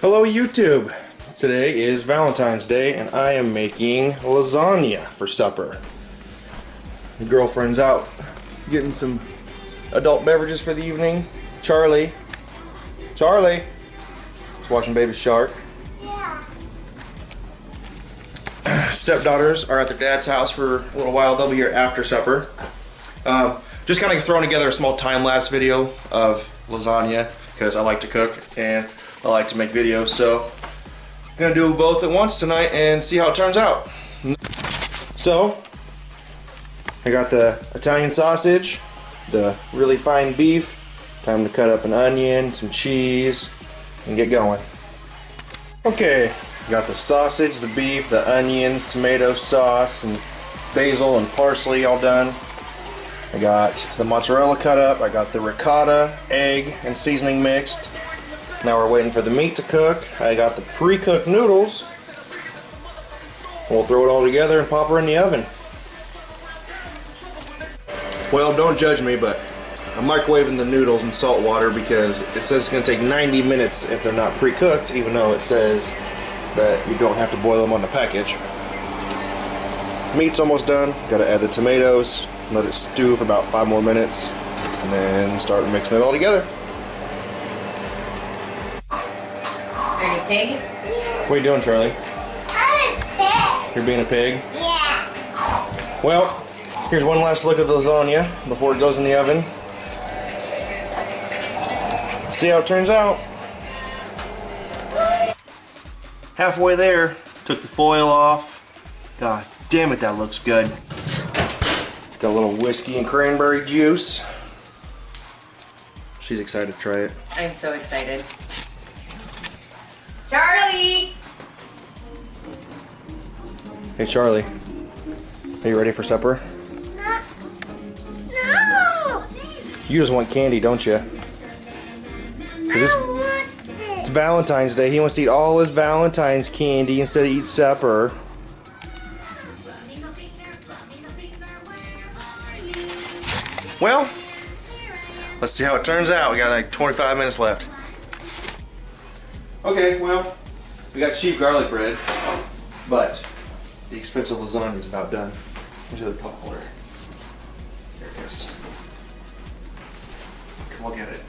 Hello YouTube! Today is Valentine's Day and I am making lasagna for supper. My girlfriend's out getting some adult beverages for the evening. Charlie is watching Baby Shark. Yeah. Stepdaughters are at their dad's house for a little while. They'll be here after supper. Just kind of throwing together a small time-lapse video of lasagna because I like to cook and I like to make videos, so I'm gonna do both at once tonight and see how it turns out. So I got the Italian sausage, the really fine beef. Time to cut up an onion, some cheese, and get going. Okay, got the sausage, the beef, the onions, tomato sauce, and basil and parsley all done. I got the mozzarella cut up, I got the ricotta, egg, and seasoning mixed. Now we're waiting for the meat to cook. I got the pre-cooked noodles. We'll throw it all together and pop her in the oven. Well, don't judge me, but I'm microwaving the noodles in salt water because it says it's going to take 90 minutes if they're not pre-cooked, even though it says that you don't have to boil them on the package. Meat's almost done. Got to add the tomatoes, let it stew for about 5 more minutes, and then start mixing it all together. Are you a pig? What are you doing, Charlie? I'm a pig. You're being a pig? Yeah. Well, here's one last look at the lasagna before it goes in the oven. See how it turns out. Halfway there, took the foil off. God damn it, that looks good. Got a little whiskey and cranberry juice. She's excited to try it. I'm so excited. Charlie! Hey Charlie, are you ready for supper? No. You just want candy, don't you? I want It's it. Valentine's Day. He wants to eat all his Valentine's candy instead of eat supper. Well, let's see how it turns out. We got like 25 minutes left. Okay, well, we got cheap garlic bread, but the expensive lasagna is about done. Into the pot water. There it is. Come on, get it.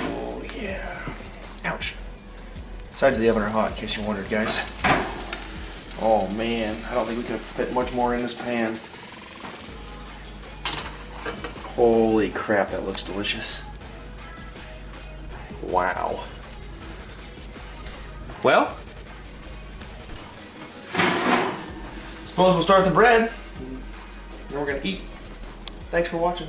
Oh yeah. Ouch. Sides of the oven are hot, in case you wondered, guys. Oh man, I don't think we could fit much more in this pan. Holy crap, that looks delicious. Wow. Well, suppose we'll start the bread. Then we're gonna eat. Thanks for watching.